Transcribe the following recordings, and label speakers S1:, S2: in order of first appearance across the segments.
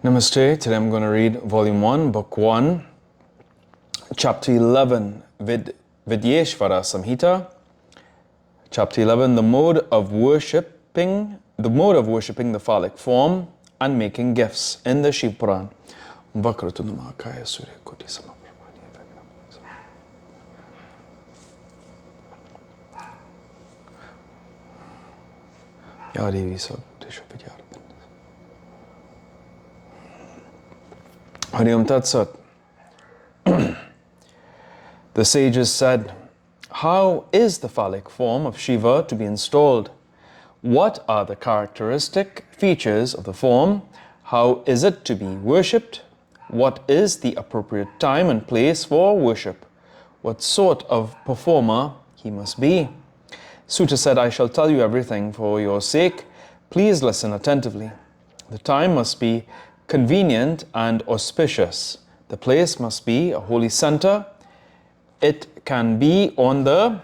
S1: Namaste. Today I'm going to read Volume 1, Book 1, Chapter 11, Vidyeshvara Samhita. Chapter 11, the mode of worshipping the phallic form and making gifts in the Shiva Puran. Hariom Tat Sat. The sages said, how is the phallic form of Shiva to be installed? What are the characteristic features of the form? How is it to be worshipped? What is the appropriate time and place for worship? What sort of performer he must be? Sutta said, I shall tell you everything for your sake. Please listen attentively. The time must be convenient and auspicious. The place must be a holy center. It can be on the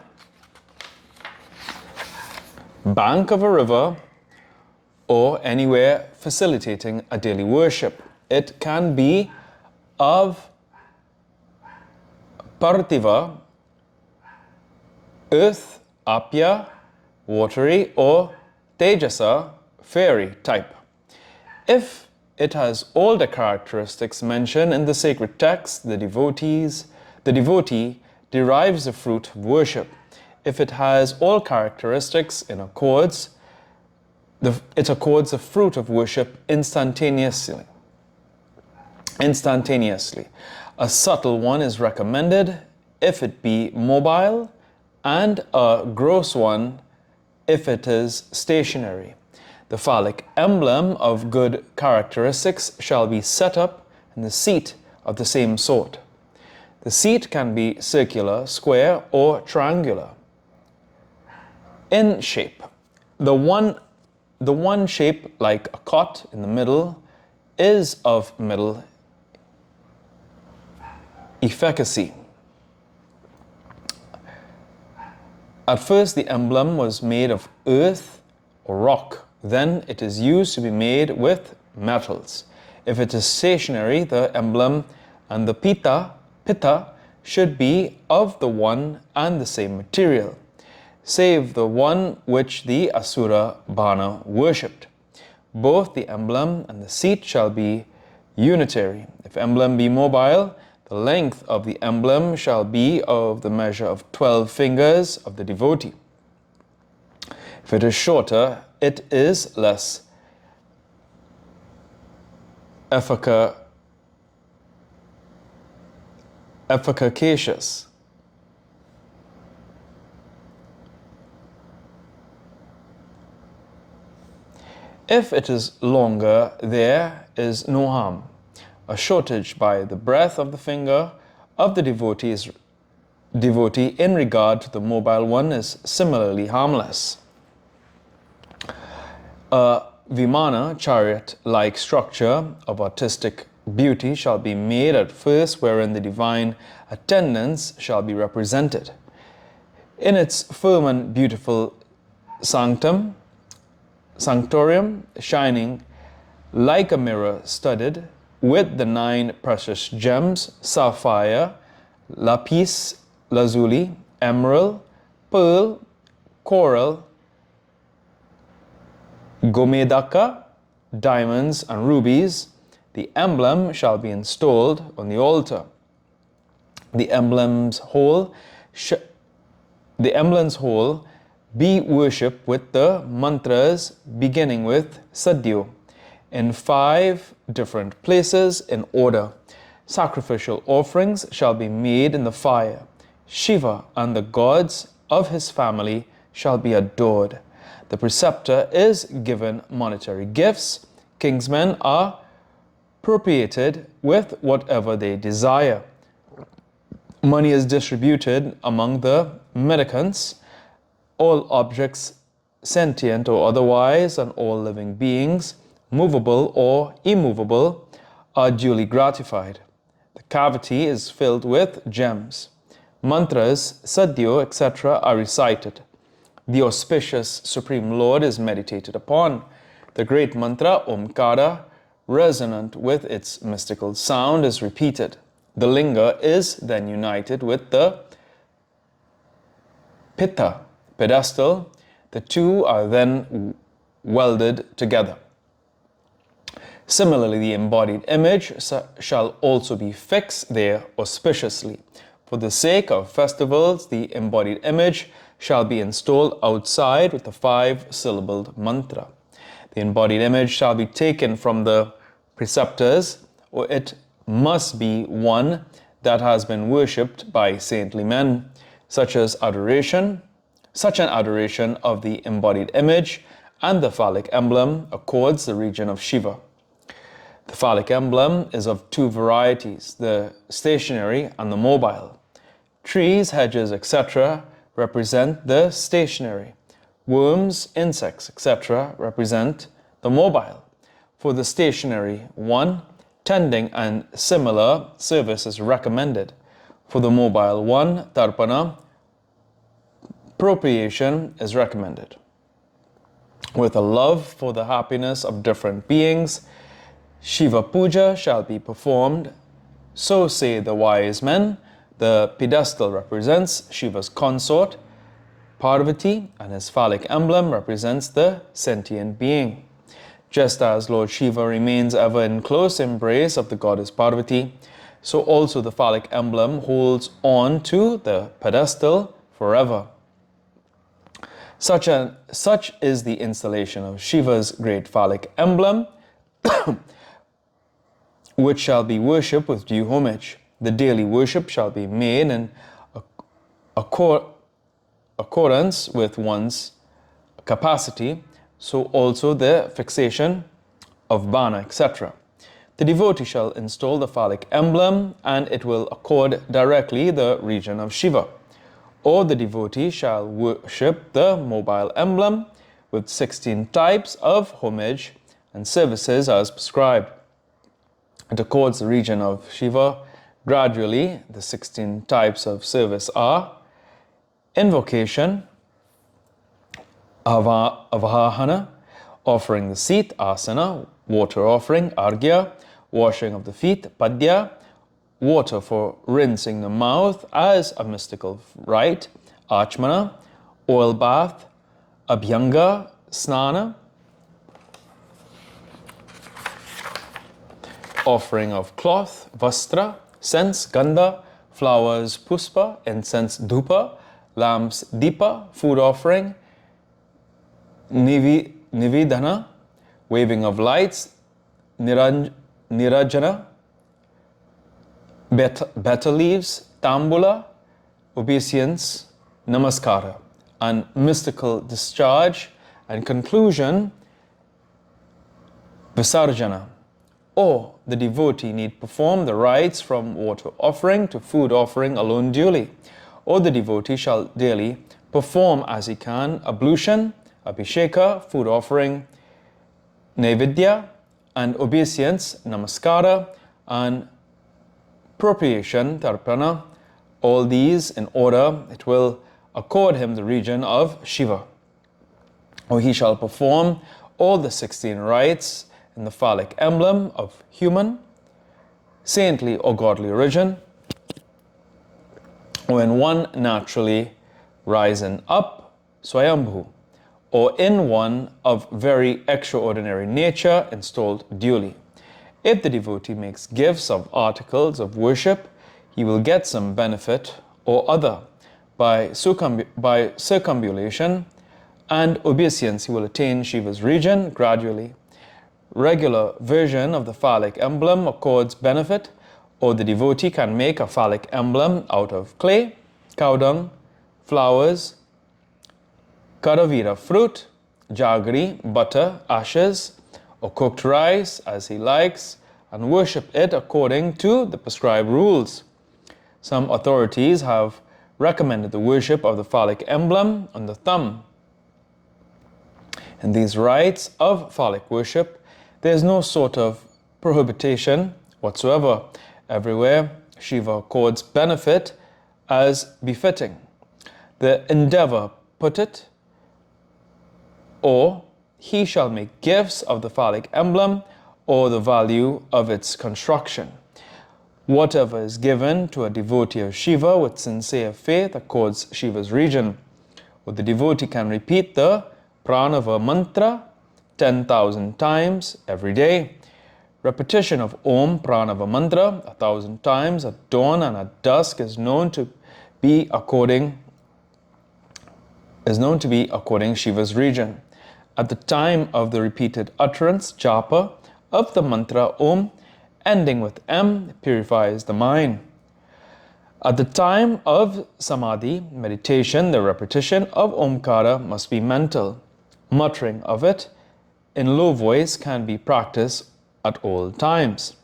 S1: bank of a river or anywhere facilitating a daily worship. It can be of Parthiva, earth, Apya, watery, or Tejasa, fairy type. If it has all the characteristics mentioned in the sacred text, the devotee derives the fruit of worship. If it has all characteristics it accords the fruit of worship instantaneously. A subtle one is recommended if it be mobile, and a gross one if it is stationary. The phallic emblem of good characteristics shall be set up in the seat of the same sort. The seat can be circular, square, or triangular in shape. The one shape like a cot in the middle is of middle efficacy. At first the emblem was made of earth or rock. Then it is used to be made with metals. If it is stationary, the emblem and the pitta should be of the one and the same material, save the one which the Asura Bana worshipped. Both the emblem and the seat shall be unitary. If emblem be mobile, the length of the emblem shall be of the measure of 12 fingers of the devotee. If it is shorter, it is less efficacious. If it is longer, there is no harm. A shortage by the breadth of the finger of the devotee in regard to the mobile one is similarly harmless. A Vimana chariot-like structure of artistic beauty shall be made at first, wherein the divine attendants shall be represented. In its firm and beautiful sanctorium, shining like a mirror, studded with the 9 precious gems, sapphire, lapis lazuli, emerald, pearl, coral, gomedaka, diamonds and rubies, the emblem shall be installed on the altar. The emblem's whole be worshipped with the mantras beginning with Sadhyo in 5 different places in order. Sacrificial offerings shall be made in the fire. Shiva and the gods of his family shall be adored. The preceptor is given monetary gifts. Kingsmen are propitiated with whatever they desire. Money is distributed among the mendicants. All objects, sentient or otherwise, and all living beings, movable or immovable, are duly gratified. The cavity is filled with gems. Mantras, sadhyo, etc. are recited. The auspicious Supreme Lord is meditated upon. The great mantra, Omkara, resonant with its mystical sound, is repeated. The linga is then united with the pitta, pedestal. The two are then welded together. Similarly, the embodied image shall also be fixed there auspiciously. For the sake of festivals, the embodied image shall be installed outside with the 5-syllabled mantra. The embodied image shall be taken from the preceptors, or it must be one that has been worshipped by saintly men. Such an adoration of the embodied image and the phallic emblem accords the region of Shiva. The phallic emblem is of two varieties, the stationary and the mobile. Trees, hedges, etc. represent the stationary. Worms, insects, etc. represent the mobile. For the stationary one, tending and similar service is recommended. For the mobile one, tarpana, appropriation is recommended. With a love for the happiness of different beings, Shiva Puja shall be performed. So say the wise men. The pedestal represents Shiva's consort, Parvati, and his phallic emblem represents the sentient being. Just as Lord Shiva remains ever in close embrace of the goddess Parvati, so also the phallic emblem holds on to the pedestal forever. Such is the installation of Shiva's great phallic emblem, which shall be worshipped with due homage. The daily worship shall be made in accordance with one's capacity, so also the fixation of bana, etc. The devotee shall install the phallic emblem and it will accord directly the region of Shiva. Or the devotee shall worship the mobile emblem with 16 types of homage and services as prescribed. It accords the region of Shiva gradually. The 16 types of service are invocation, avahana, offering the seat, asana, water offering, arghya, washing of the feet, padya, water for rinsing the mouth as a mystical rite, achmana, oil bath, abhyanga, snana, offering of cloth, vastra, scents, gandha, flowers, puspa, incense, dhupa, lamps, deepa, food offering, nivedana, waving of lights, nirajana, betel leaves, tambula, obeisance, namaskara, and mystical discharge and conclusion, visarjana. Or the devotee need perform the rites from water offering to food offering alone duly. Or the devotee shall daily perform as he can ablution, abhisheka, food offering, naivedya, and obeisance, namaskara, and appropriation, tarpana, all these in order, it will accord him the region of Shiva. Or he shall perform all the 16 rites in the phallic emblem of human, saintly or godly origin, or in one naturally rising up, swayambhu, or in one of very extraordinary nature installed duly. If the devotee makes gifts of articles of worship, he will get some benefit or other. By circumambulation and obeisance, he will attain Shiva's region gradually. Regular version of the phallic emblem accords benefit, or the devotee can make a phallic emblem out of clay, cow dung, flowers, karavira fruit, jaggery, butter, ashes, or cooked rice as he likes, and worship it according to the prescribed rules. Some authorities have recommended the worship of the phallic emblem on the thumb. In these rites of phallic worship, there is no sort of prohibition whatsoever. Everywhere, Shiva accords benefit as befitting. The endeavor put it, or he shall make gifts of the phallic emblem or the value of its construction. Whatever is given to a devotee of Shiva with sincere faith accords Shiva's region. Or the devotee can repeat the Pranava mantra 10,000 times every day. Repetition of Om Pranava mantra 1,000 times at dawn and at dusk is known to be according Shiva's region. At the time of the repeated utterance, japa, of the mantra Om, ending with M, purifies the mind. At the time of samadhi, meditation, the repetition of Omkara must be mental. Muttering of it in low voice can be practiced at all times.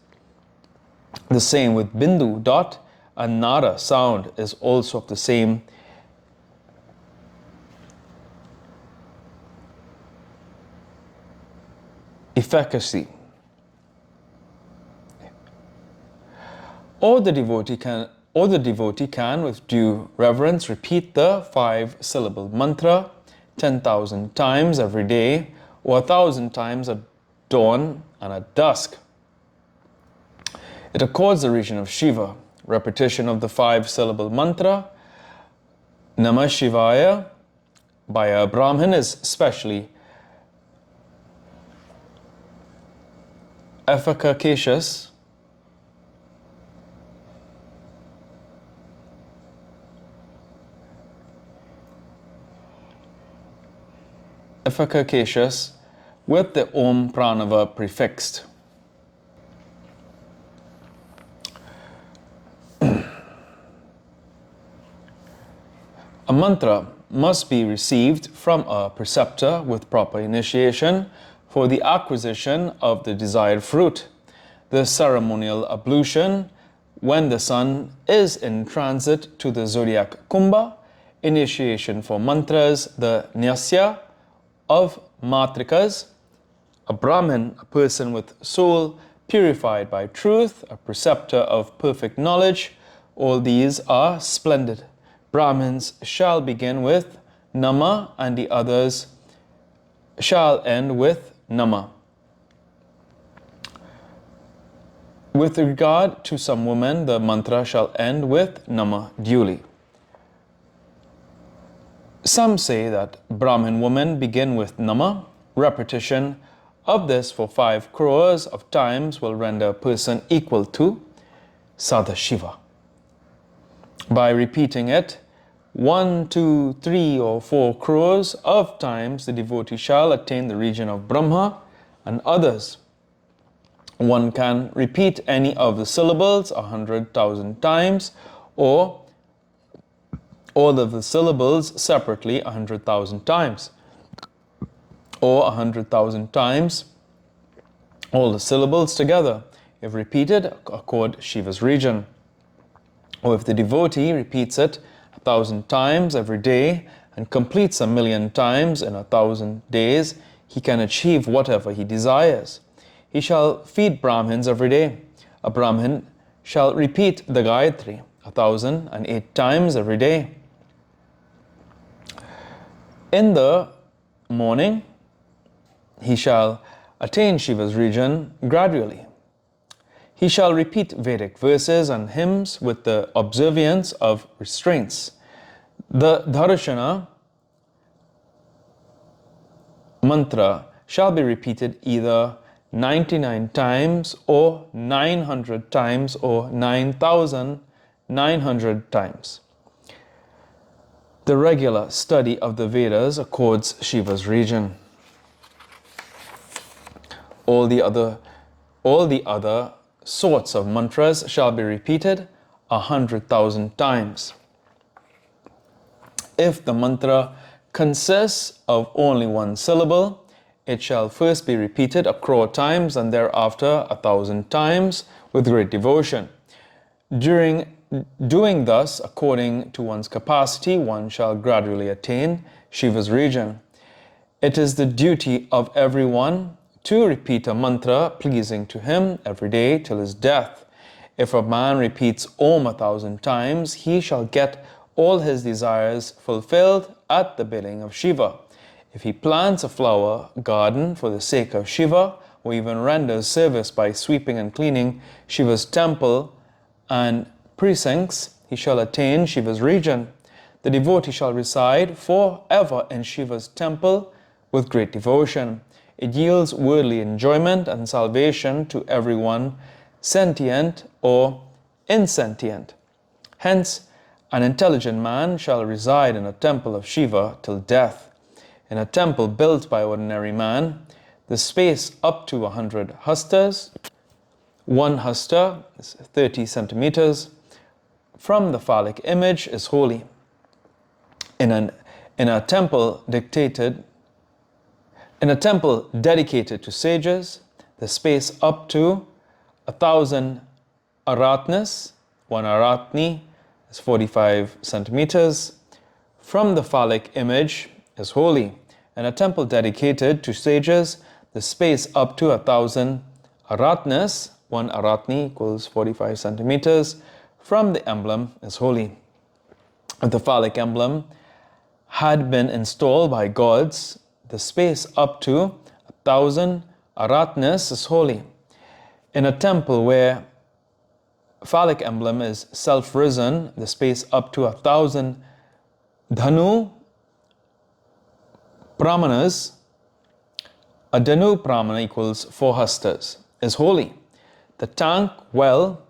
S1: The same with Bindu, dot, and Nada sound is also of the same efficacy. Or the devotee can, with due reverence, repeat the 5-syllable mantra 10,000 times every day, or 1,000 times at dawn and at dusk. It accords the region of Shiva. Repetition of the 5-syllable mantra Namah Shivaya by a Brahmin is especially efficacious with the Om Pranava prefixed. A mantra must be received from a preceptor with proper initiation for the acquisition of the desired fruit. The ceremonial ablution when the sun is in transit to the zodiac Kumbha, initiation for mantras, the Nyasya of Matrikas, a Brahmin, a person with soul purified by truth, a preceptor of perfect knowledge, all these are splendid. Brahmins shall begin with Nama and the others shall end with Nama. With regard to some women, the mantra shall end with Nama duly. Some say that Brahmin women begin with Nama. Repetition of this for 5 crores of times will render a person equal to Sadashiva. By repeating it 1, 2, 3, or 4 crores of times, the devotee shall attain the region of Brahma and others. One can repeat any of the syllables 100,000 times, or all of the syllables separately 100,000 times, or 100,000 times all the syllables together. If repeated, accord Shiva's region. Or if the devotee repeats it 1,000 times every day and completes 1,000,000 times in 1,000 days, he can achieve whatever he desires. He shall feed Brahmins every day. A Brahmin shall repeat the Gayatri 1,008 times every day. In the morning, he shall attain Shiva's region gradually. He shall repeat Vedic verses and hymns with the observance of restraints. The Darshana mantra shall be repeated either 99 times or 900 times or 9,900 times. The regular study of the Vedas accords Shiva's region. All the other sorts of mantras shall be repeated 100,000 times. If the mantra consists of only 1 syllable, it shall first be repeated 1 crore times and thereafter 1,000 times with great devotion. During doing thus, according to one's capacity, one shall gradually attain Shiva's region. It is the duty of everyone to repeat a mantra pleasing to him every day till his death. If a man repeats Om 1,000 times, he shall get all his desires fulfilled at the bidding of Shiva. If he plants a flower garden for the sake of Shiva, or even renders service by sweeping and cleaning Shiva's temple and precincts, he shall attain Shiva's region. The devotee shall reside forever in Shiva's temple with great devotion. It yields worldly enjoyment and salvation to everyone, sentient or insentient. Hence, an intelligent man shall reside in a temple of Shiva till death. In a temple built by ordinary man, the space up to 100 hastas, 1 hasta is 30 centimeters, from the phallic image is holy. In a temple dedicated to sages, the space up to 1,000 aratnas, 1 aratni is 45 centimeters, from the phallic image is holy. In a temple dedicated to sages, the space up to 1,000 aratnas, 1 aratni equals 45 centimeters, from the emblem is holy. If the phallic emblem had been installed by gods, the space up to 1,000 aratnas is holy. In a temple where phallic emblem is self-risen, the space up to 1,000 dhanu brahmanas, a dhanu brahmana equals 4 hastas, is holy. The tank, well,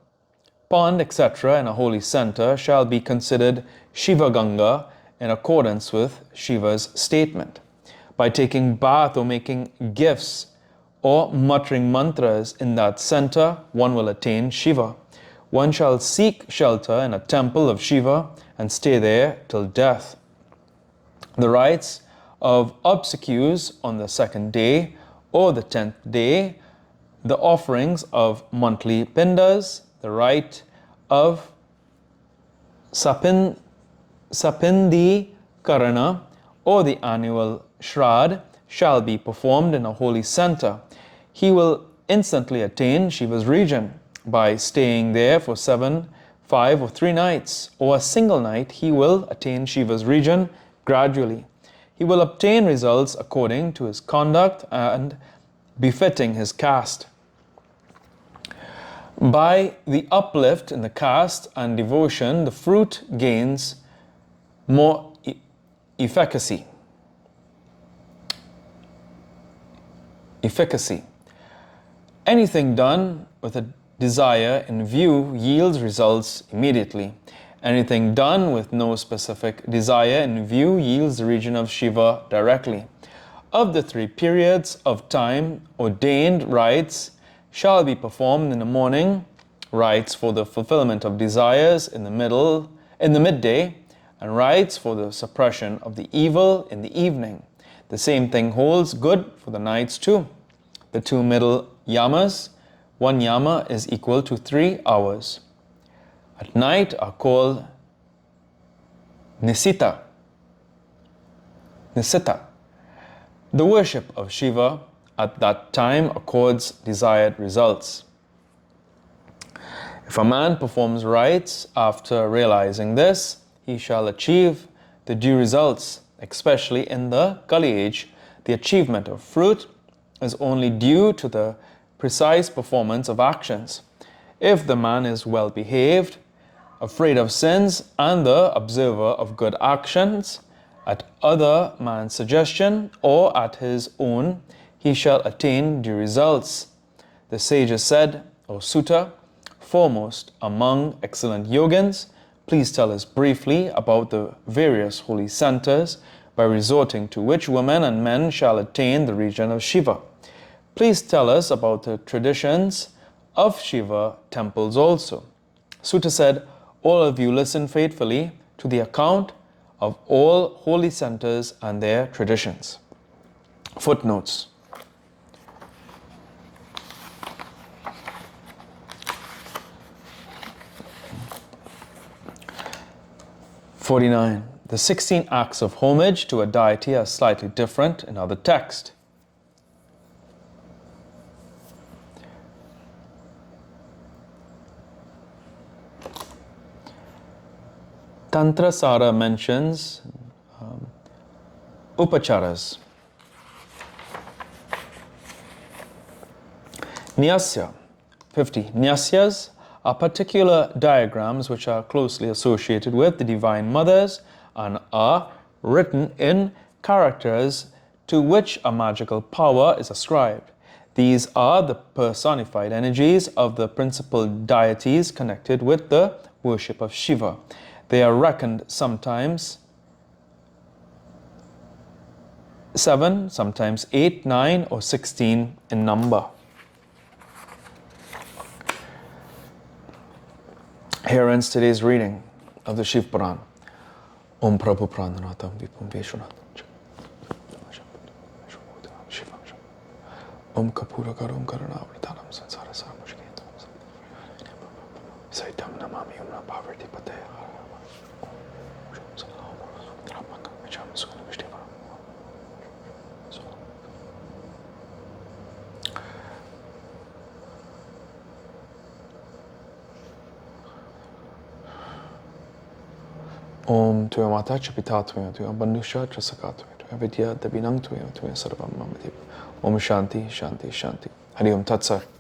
S1: pond, etc. in a holy center shall be considered Shiva Ganga in accordance with Shiva's statement. By taking bath or making gifts or muttering mantras in that center, one will attain Shiva. One shall seek shelter in a temple of Shiva and stay there till death. The rites of obsequies on the 2nd day or the 10th day, the offerings of monthly pindas, the rite of sapindi karana or the annual shrad shall be performed in a holy center. He will instantly attain Shiva's region. By staying there for 7, 5 or 3 nights or a single night, he will attain Shiva's region gradually. He will obtain results according to his conduct and befitting his caste. By the uplift in the caste and devotion, the fruit gains more efficacy. Anything done with a desire in view yields results immediately. Anything done with no specific desire in view yields the region of Shiva directly. Of the 3 periods of time, ordained rites shall be performed in the morning, rites for the fulfillment of desires in the midday, and rites for the suppression of the evil in the evening. The same thing holds good for the nights too. The 2 middle yamas, 1 yama is equal to 3 hours. At night are called Nisita. The worship of Shiva at that time accords desired results. If a man performs rites after realizing this, he shall achieve the due results. Especially in the Kali age, the achievement of fruit is only due to the precise performance of actions. If the man is well behaved, afraid of sins, and the observer of good actions, at other man's suggestion or at his own, he shall attain due results. The sages said, O Sutta, foremost among excellent yogins, please tell us briefly about the various holy centers by resorting to which women and men shall attain the region of Shiva. Please tell us about the traditions of Shiva temples also. Sutta said, all of you listen faithfully to the account of all holy centers and their traditions. Footnotes. (49) The 16 acts of homage to a deity are slightly different in other texts. Tantra Sara mentions upacharas. Nyasya. 50. Nyasyas are particular diagrams which are closely associated with the Divine Mothers and are written in characters to which a magical power is ascribed. These are the personified energies of the principal deities connected with the worship of Shiva. They are reckoned sometimes 7, sometimes 8, 9, or 16 in number. Here ends today's reading of the Shiv Puran. Om Prabhu Prananatam Vipum Vishwanatham Om Kapura Karum Karanavritanam Sansara Saramushketam Saitam Namami Umna Bhavarti Pate Om Tuya Mata Chapita Tuya Tuya Bandusha Trasaka Tuya Vidya Dabinang Tuya Tuya Sarvam Mamati Om Shanti Shanti Shanti Hari Om Tat Sat.